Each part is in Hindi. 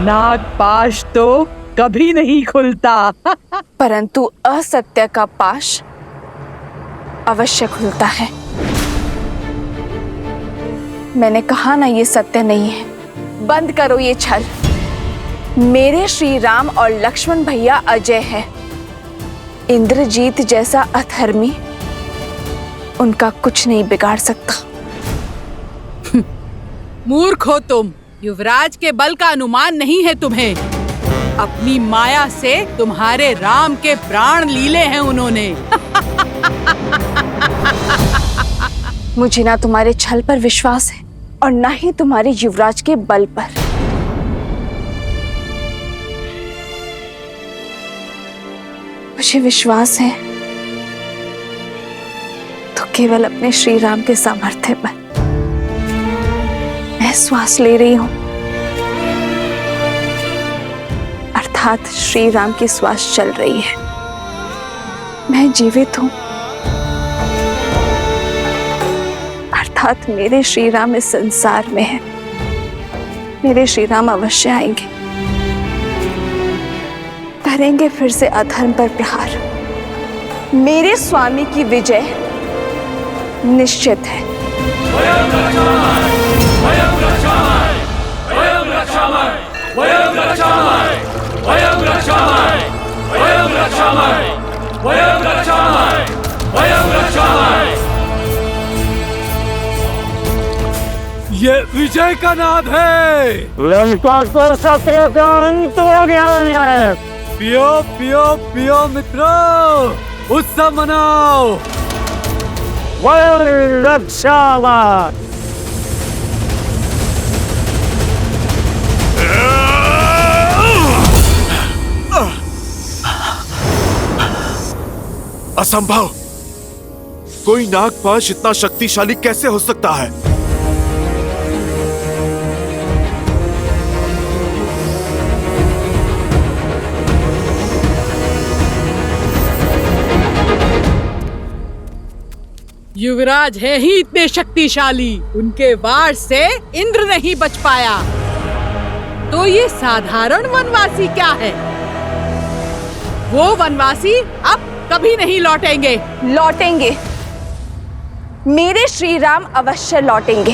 नागपाश तो कभी नहीं खुलता। परंतु असत्य का पाश अवश्य खुलता है। मैंने कहा ना, ये सत्य नहीं है। बंद करो ये छल। मेरे श्री राम और लक्ष्मण भैया अजय है। इंद्रजीत जैसा अधर्मी उनका कुछ नहीं बिगाड़ सकता। मूर्ख हो तुम। युवराज के बल का अनुमान नहीं है तुम्हें। अपनी माया से तुम्हारे राम के प्राण लीले हैं उन्होंने। मुझे ना तुम्हारे छल पर विश्वास है और ना ही तुम्हारे युवराज के बल पर। मुझे विश्वास है तो केवल अपने श्री राम के सामर्थ्य पर। मैं श्वास ले रही हूं, अर्थात श्री राम की श्वास चल रही है। मैं जीवित हूं, अर्थात मेरे श्री राम इस संसार में है। मेरे श्री राम अवश्य आएंगे, करेंगे फिर से अधर्म पर प्रहार। मेरे स्वामी की विजय निश्चित है। ये विजय का नाद है। लंका पर सत्य का अंत हो गया है। पियो पियो पियो मित्रों, उत्सव मनाओ। रक्षामय। असंभव। कोई नागपाश इतना शक्तिशाली कैसे हो सकता है? युवराज है ही इतने शक्तिशाली। उनके वार से इंद्र नहीं बच पाया, तो ये साधारण वनवासी क्या है? वो वनवासी अब कभी नहीं लौटेंगे। लौटेंगे, मेरे श्री राम अवश्य लौटेंगे।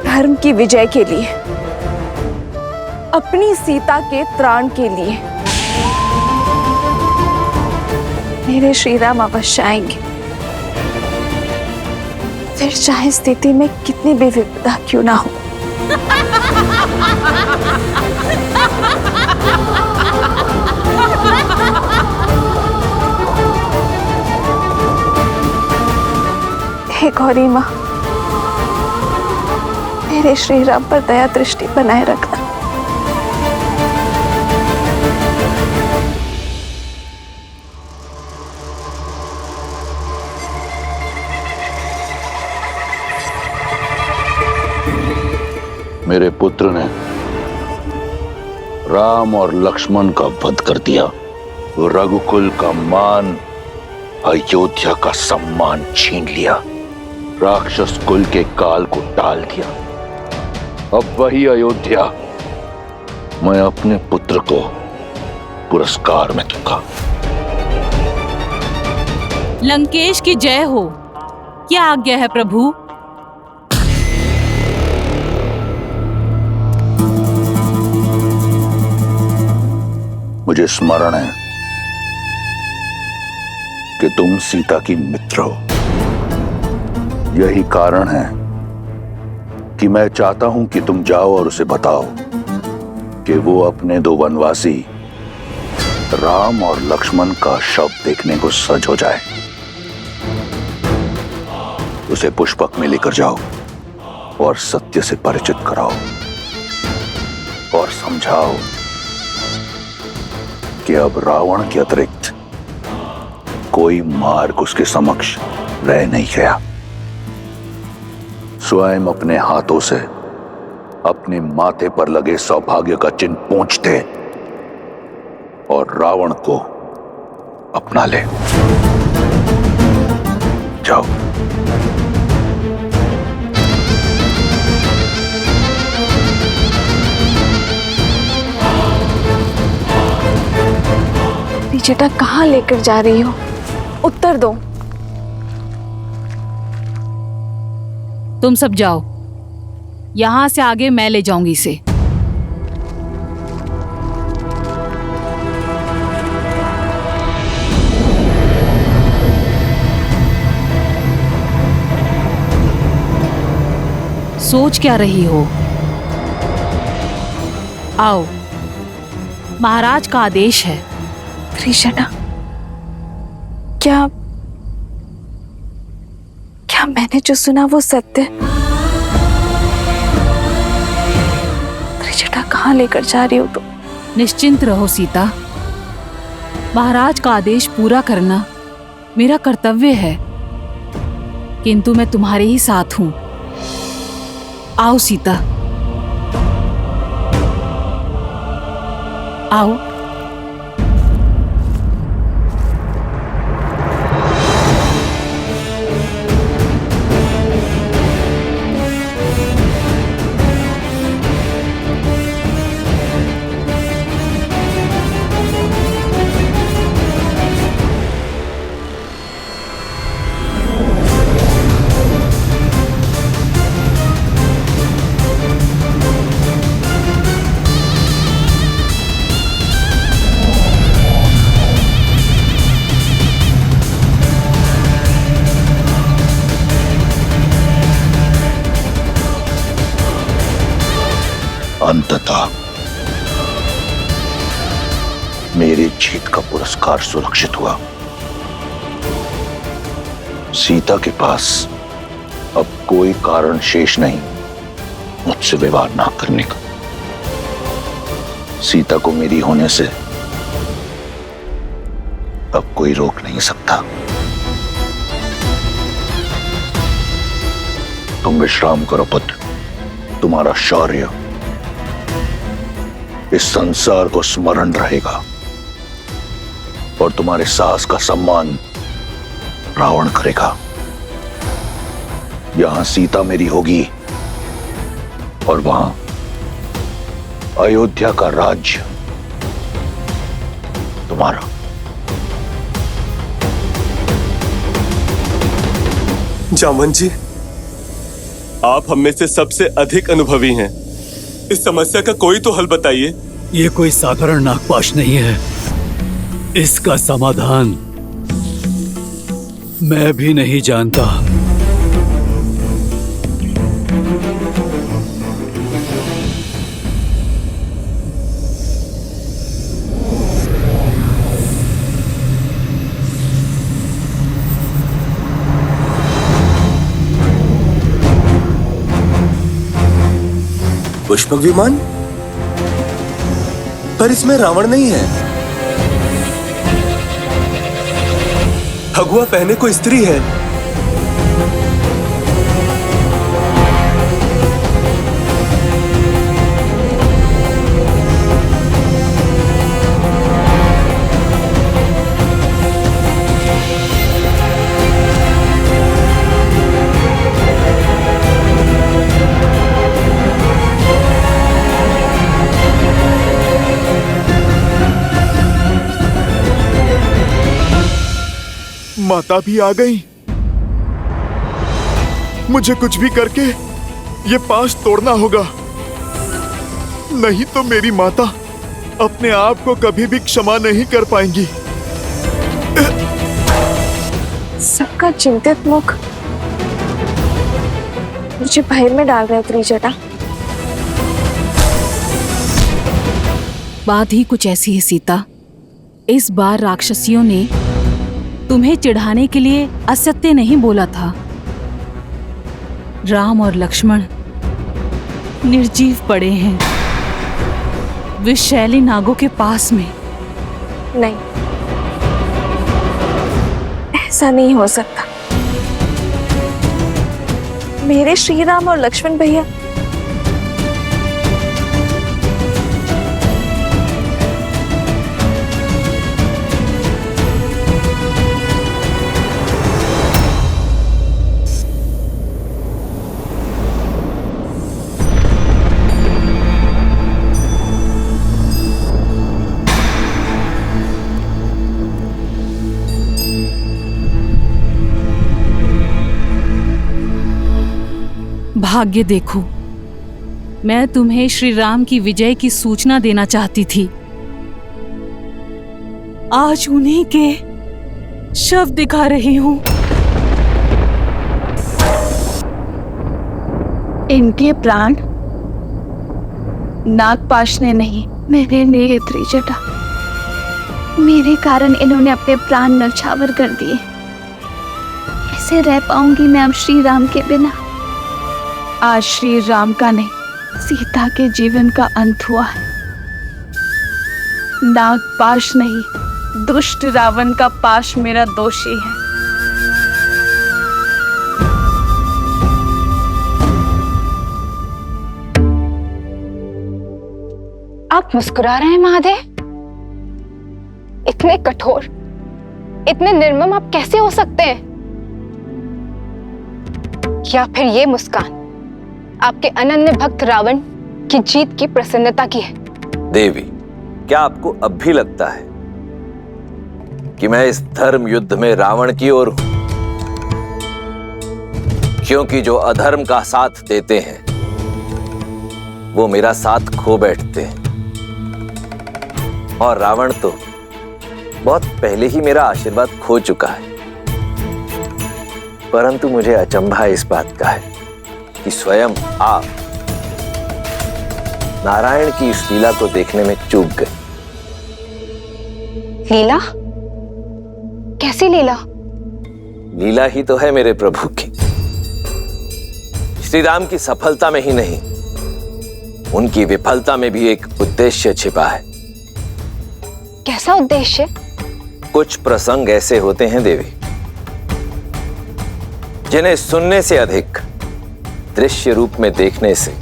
धर्म की विजय के लिए, अपनी सीता के त्राण के लिए मेरे श्री राम अवश्य आएंगे। फिर चाहे स्थिति में कितनी भी विपदा क्यों ना हो। हे गौरी माँ, मेरे श्री राम पर दया दृष्टि बनाए रखना। मेरे पुत्र ने राम और लक्ष्मण का वध कर दिया। वो रघुकुल का मान, अयोध्या का सम्मान छीन लिया। राक्षस कुल के काल को टाल दिया। अब वही अयोध्या मैं अपने पुत्र को पुरस्कार में दूंगा। लंकेश की जय हो। क्या आज्ञा है प्रभु? मुझे स्मरण है कि तुम सीता की मित्र हो। यही कारण है कि मैं चाहता हूं कि तुम जाओ और उसे बताओ कि वो अपने दो वनवासी राम और लक्ष्मण का शव देखने को सज हो जाए। उसे पुष्पक में लेकर जाओ और सत्य से परिचित कराओ और समझाओ कि अब रावण के अतिरिक्त कोई मार्ग उसके समक्ष रह नहीं गया। स्वयं अपने हाथों से अपने माथे पर लगे सौभाग्य का चिन्ह पोंछ दे और रावण को अपना ले। जाओ। त्रिजटा कहाँ लेकर जा रही हो? उत्तर दो। तुम सब जाओ, यहाँ से आगे मैं ले जाऊंगी इसे। सोच क्या रही हो? आओ, महाराज का आदेश है। त्रिजटा, क्या मैंने जो सुना वो सत्य? त्रिजटा कहाँ लेकर जा रही हो तुम? निश्चिंत रहो सीता, महाराज का आदेश पूरा करना मेरा कर्तव्य है, किंतु मैं तुम्हारे ही साथ हूं। आओ सीता, आओ। अंततः मेरी जीत का पुरस्कार सुरक्षित हुआ। सीता के पास अब कोई कारण शेष नहीं मुझसे विवाह ना करने का। सीता को मेरी होने से अब कोई रोक नहीं सकता। तुम विश्राम करो पुत्र, तुम्हारा शौर्य इस संसार को स्मरण रहेगा और तुम्हारे साहस का सम्मान रावण करेगा। यहां सीता मेरी होगी और वहां अयोध्या का राज्य तुम्हारा। जामवंत जी, आप हम में से सबसे अधिक अनुभवी हैं। इस समस्या का कोई तो हल बताइए। ये कोई साधारण नागपाश नहीं है, इसका समाधान मैं भी नहीं जानता। पुष्पक विमान? पर इसमें रावण नहीं है। भगवा पहने कोई स्त्री है। माता भी आ गई। मुझे कुछ भी करके ये पाश तोड़ना होगा, नहीं तो मेरी माता अपने आप को कभी भी क्षमा नहीं कर पाएंगी। सबका चिंतित मुख मुझे भय में डाल रहे त्रिजटा। बात ही कुछ ऐसी है सीता। इस बार राक्षसियों ने तुम्हें चिढ़ाने के लिए असत्य नहीं बोला था। राम और लक्ष्मण निर्जीव पड़े हैं विषैली नागों के पास में। नहीं, ऐसा नहीं हो सकता। मेरे श्री राम और लक्ष्मण भैया भाग्य देखो, मैं तुम्हें श्री राम की विजय की सूचना देना चाहती थी। आज उन्हीं के शव दिखा रही हूं। इनके प्राण नागपाश ने नहीं, मेरे लिए त्रिजटा। मेरे कारण इन्होंने अपने प्राण न्यौछावर कर दिए। कैसे रह पाऊंगी मैं अब श्री राम के बिना? आज श्री राम का नहीं, सीता के जीवन का अंत हुआ है। नागपाश नहीं, दुष्ट रावण का पाश मेरा दोषी है। आप मुस्कुरा रहे हैं महादेव? इतने कठोर, इतने निर्मम आप कैसे हो सकते हैं? या फिर ये मुस्कान आपके अनन्य भक्त रावण की जीत की प्रसन्नता की है? देवी, क्या आपको अब भी लगता है कि मैं इस धर्म युद्ध में रावण की ओर हूं? क्योंकि जो अधर्म का साथ देते हैं वो मेरा साथ खो बैठते हैं, और रावण तो बहुत पहले ही मेरा आशीर्वाद खो चुका है। परंतु मुझे अचंभा इस बात का है कि स्वयं आप नारायण की इस लीला को देखने में चूक गए। लीला? कैसी लीला? लीला ही तो है मेरे प्रभु की। श्री राम की सफलता में ही नहीं, उनकी विफलता में भी एक उद्देश्य छिपा है। कैसा उद्देश्य? कुछ प्रसंग ऐसे होते हैं देवी, जिन्हें सुनने से अधिक दृश्य रूप में देखने से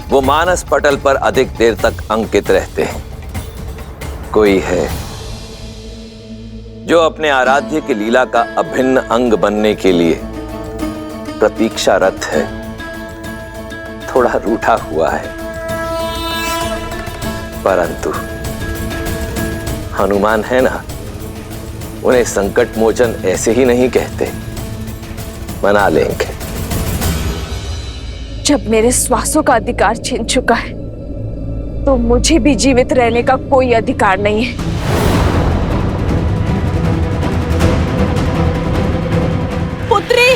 वो मानस पटल पर अधिक देर तक अंकित रहते हैं। कोई है जो अपने आराध्य की लीला का अभिन्न अंग बनने के लिए प्रतीक्षारत है, थोड़ा रूठा हुआ है। परंतु हनुमान है ना, उन्हें संकट मोचन ऐसे ही नहीं कहते, मना लेंगे। जब मेरे श्वासों का अधिकार छीन चुका है तो मुझे भी जीवित रहने का कोई अधिकार नहीं है। पुत्री,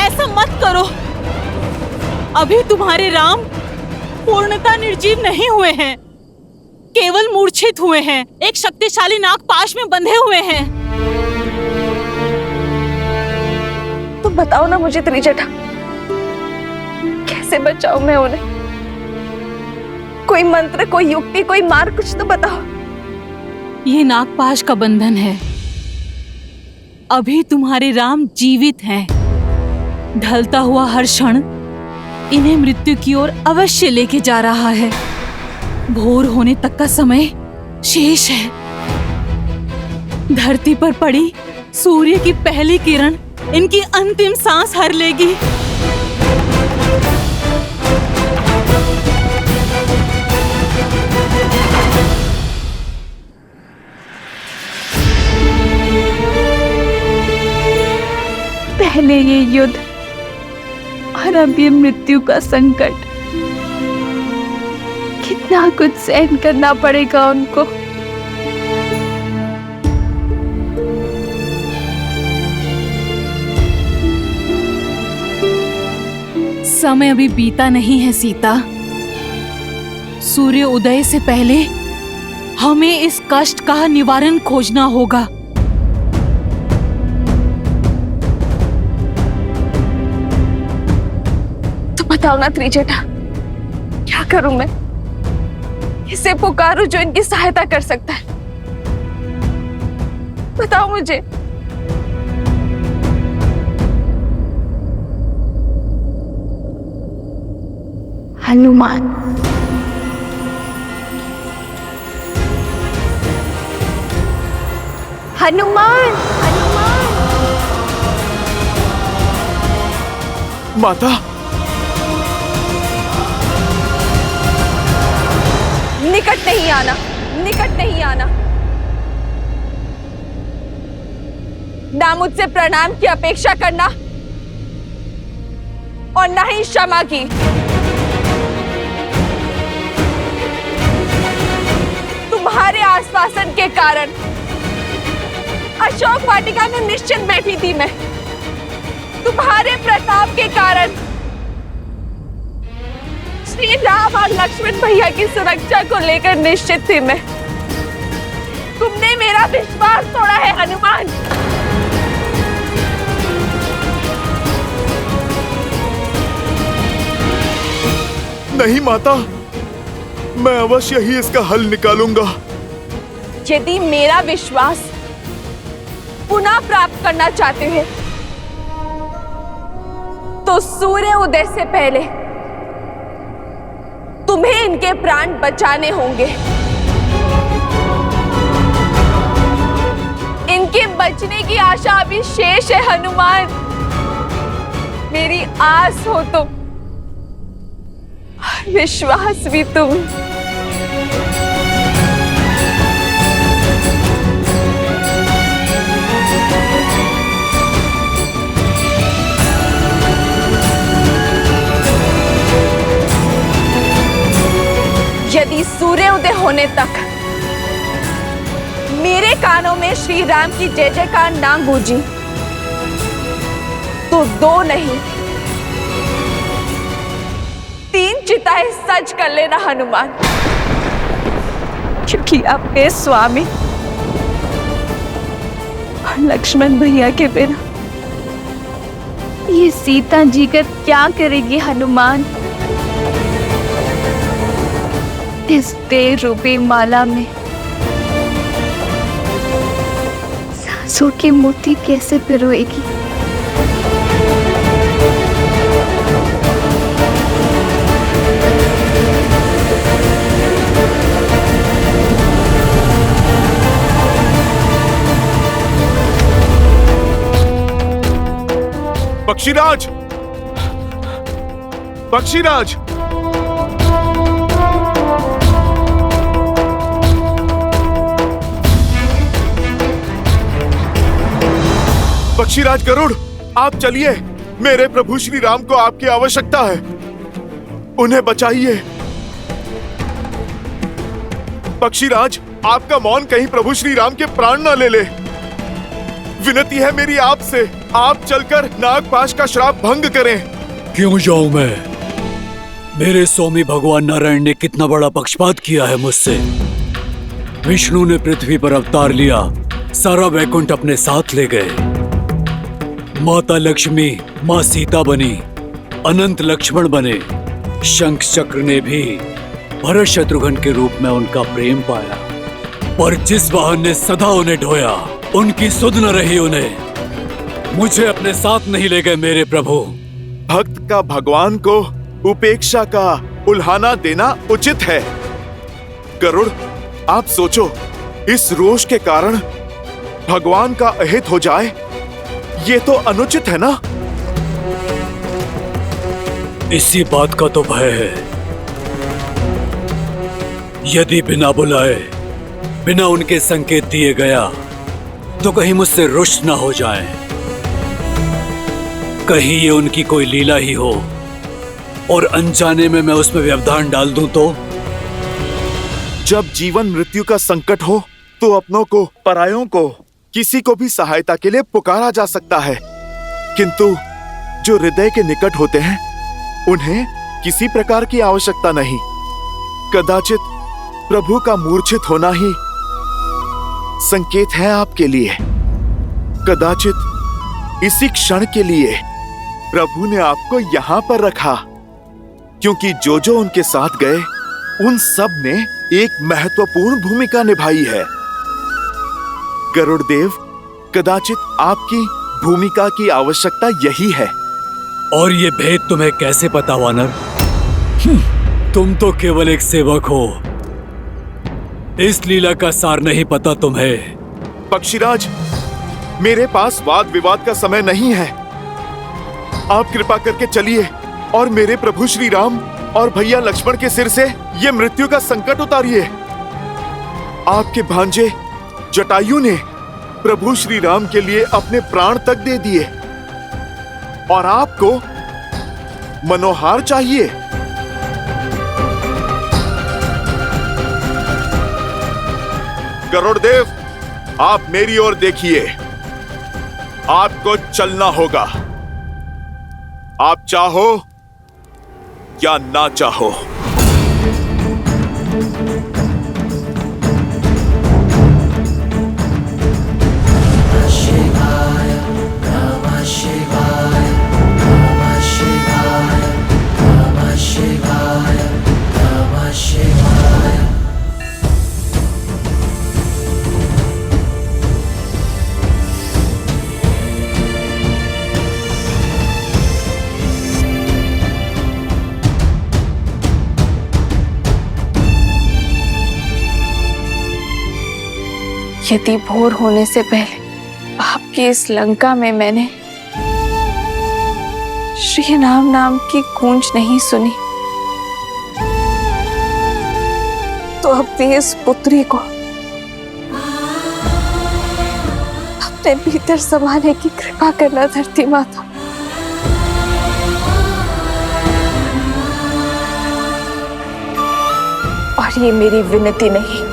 ऐसा मत करो। अभी तुम्हारे राम पूर्णतः निर्जीव नहीं हुए हैं, केवल मूर्छित हुए हैं, एक शक्तिशाली नागपाश में बंधे हुए हैं। तुम बताओ ना मुझे त्रिजटा, कैसे बचाऊं मैं उन्हें? कोई मंत्र, कोई युक्ति, कोई मार्ग, कुछ तो बताओ। ये नागपाश का बंधन है। अभी तुम्हारे राम जीवित हैं। ढलता हुआ हर क्षण इन्हें मृत्यु की ओर अवश्य लेके जा रहा है। भोर होने तक का समय शेष है। धरती पर पड़ी सूर्य की पहली किरण इनकी अंतिम सांस हर लेगी। पहले ये युद्ध और अब ये मृत्यु का संकट, कितना कुछ सहन करना पड़ेगा उनको। समय अभी बीता नहीं है सीता। सूर्य उदय से पहले हमें इस कष्ट का निवारण खोजना होगा। तो बताओ ना त्रिजटा, क्या करूं मैं? किसे पुकारूं जो इनकी सहायता कर सकता है? बताओ मुझे। हनुमान। हनुमान, हनुमान। माता, निकट नहीं आना, निकट नहीं आना। ना मुझसे प्रणाम की अपेक्षा करना, और न ही क्षमा की। तुम्हारे आश्वासन के कारण अशोक वाटिका में निश्चित बैठी थी मैं। तुम्हारे प्रताप के कारण श्री राम और लक्ष्मण भैया की सुरक्षा को लेकर निश्चित थी मैं। तुमने मेरा विश्वास तोड़ा है हनुमान। नहीं माता, मैं अवश्य ही इसका हल निकालूंगा। यदि मेरा विश्वास पुनः प्राप्त करना चाहते हैं तो सूर्य उदय से पहले तुम्हें इनके प्राण बचाने होंगे। इनके बचने की आशा अभी शेष है हनुमान। मेरी आस हो तो विश्वास भी तुम। यदि सूर्योदय होने तक मेरे कानों में श्री राम की जय जयकार ना गूंजी तो 2 नहीं 3 चिताएं सज कर लेना हनुमान। क्योंकि अपने स्वामी और लक्ष्मण भैया के बिना ये सीता जी का क्या करेगी हनुमान। इस तेज रूपी माला में सांसों की मोती कैसे पिरोएगी। पक्षीराज, पक्षीराज, पक्षीराज गरुड़, आप चलिए। मेरे प्रभु श्री राम को आपकी आवश्यकता है। उन्हें बचाइए। पक्षीराज, आपका मौन कहीं प्रभु श्री राम के प्राण न ले ले। विनती है मेरी आपसे, आप चलकर नागपाश का श्राप भंग करें। क्यों जाऊं मैं? मेरे स्वामी भगवान नारायण ने कितना बड़ा पक्षपात किया है मुझसे। विष्णु ने पृथ्वी पर अवतार लिया, सारा वैकुंठ अपने साथ ले गए। माता लक्ष्मी माँ सीता बनी, अनंत लक्ष्मण बने। शंख चक्र ने भी भरत शत्रुघ्न के रूप में उनका प्रेम पाया। पर जिस वाहन ने सदा उन्हें ढोया, उनकी सुध न रही उन्हें। मुझे अपने साथ नहीं ले गए मेरे प्रभु। भक्त का भगवान को उपेक्षा का उल्हाना देना उचित है। गरुड़, आप सोचो, इस रोष के कारण भगवान का अहित हो जाए, ये तो अनुचित है ना। इसी बात का तो भय है। यदि बिना बुलाए, बिना उनके संकेत दिए गया तो कहीं मुझसे रुष्ट ना हो जाए। कहीं ये उनकी कोई लीला ही हो और अनजाने में मैं उसमें व्यवधान डाल दूं तो। जब जीवन मृत्यु का संकट हो तो अपनों को, परायों को, किसी को भी सहायता के लिए पुकारा जा सकता है, किंतु जो हृदय के निकट होते हैं उन्हें किसी प्रकार की आवश्यकता नहीं। कदाचित प्रभु का मूर्छित होना ही संकेत है आपके लिए। कदाचित इसी क्षण के लिए प्रभु ने आपको यहाँ पर रखा, क्योंकि जो जो उनके साथ गए उन सब ने एक महत्वपूर्ण भूमिका निभाई है। गरुड़ देव, कदाचित आपकी भूमिका की आवश्यकता यही है। और ये भेद तुम्हें कैसे पता वानर? तुम तो केवल एक सेवक हो। इस लीला का सार नहीं पता तुम्हें। पक्षीराज, मेरे पास वाद विवाद का समय नहीं है। आप कृपा करके चलिए और मेरे प्रभु श्री राम और भैया लक्ष्मण के सिर से ये मृत्यु का संकट उतारिए। आपके भांजे जटायु ने प्रभु श्री राम के लिए अपने प्राण तक दे दिए और आपको मनोहार चाहिए। गरुड़देव, आप मेरी ओर देखिए। आपको चलना होगा, आप चाहो या ना चाहो। यदि भोर होने से पहले आपकी इस लंका में मैंने श्री राम नाम की गूंज नहीं सुनी, तो अपनी इस पुत्री को अपने भीतर समाने की कृपा करना धरती माता। और ये मेरी विनती नहीं,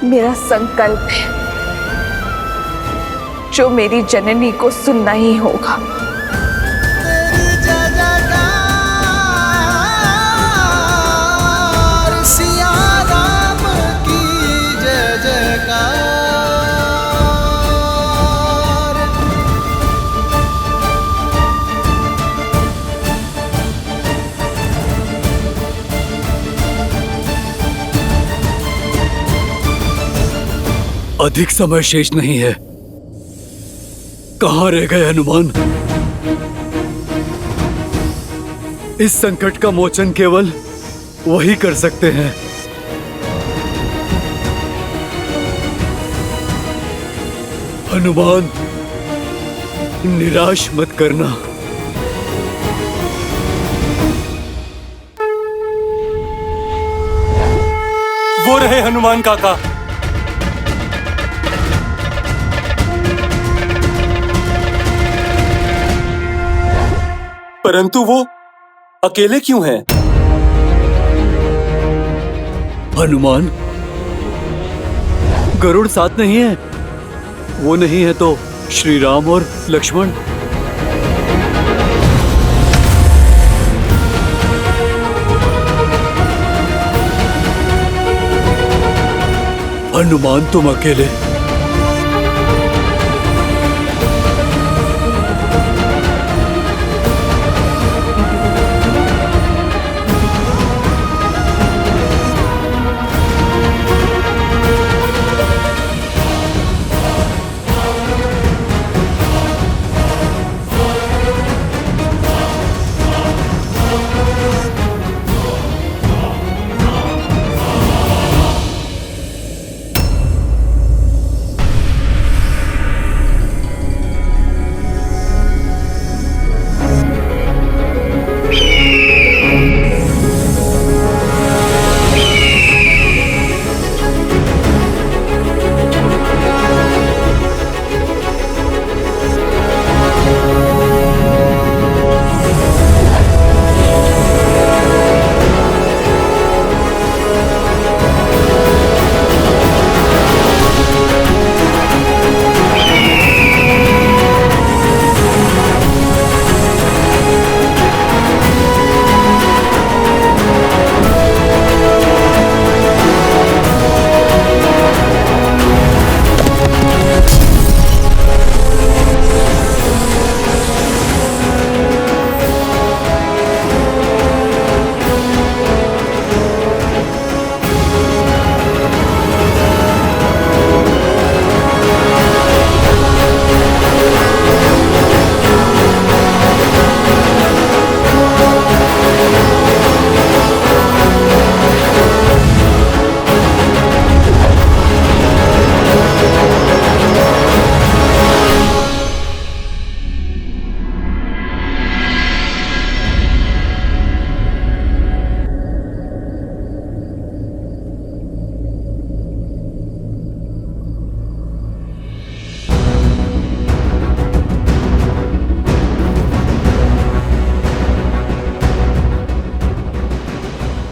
मेरा संकल्प है, जो मेरी जननी को सुनना ही होगा। सिया राम की जय जयकार। अधिक समय शेष नहीं है। कहां रह गए हनुमान? इस संकट का मोचन केवल वही कर सकते हैं। हनुमान, निराश मत करना। वो रहे हनुमान काका। परंतु वो अकेले क्यों हैं? हनुमान, गरुड़ साथ नहीं है। वो नहीं है तो श्री राम और लक्ष्मण। हनुमान, तुम अकेले।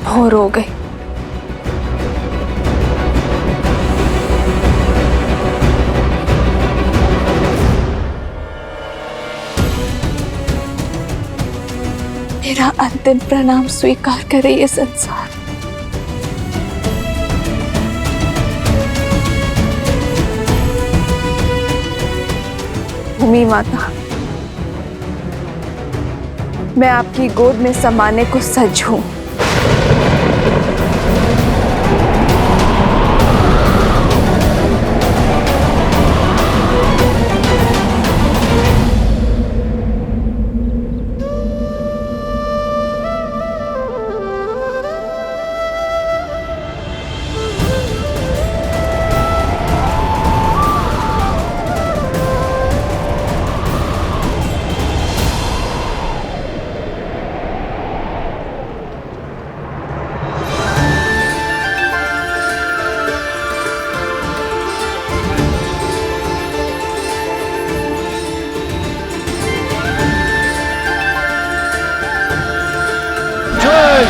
भोर हो गई। मेरा अंतिम प्रणाम स्वीकार करे ये संसार। भूमि माता, मैं आपकी गोद में समाने को सज्ज हूं।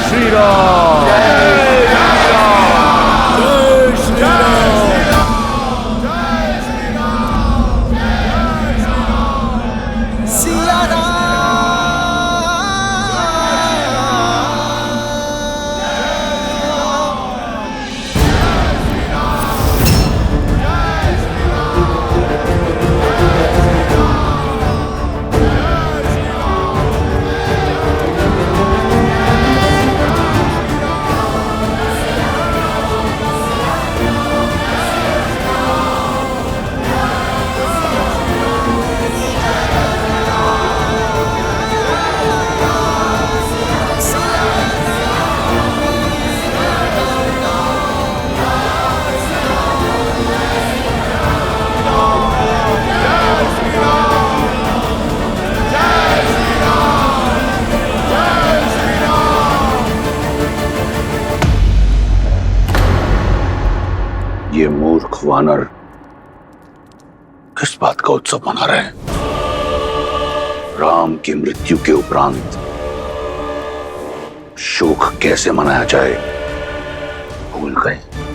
श्री राम। सिया राम। ये मूर्ख वानर किस बात का उत्सव मना रहे हैं? राम की मृत्यु के उपरांत शोक कैसे मनाया जाए भूल गए।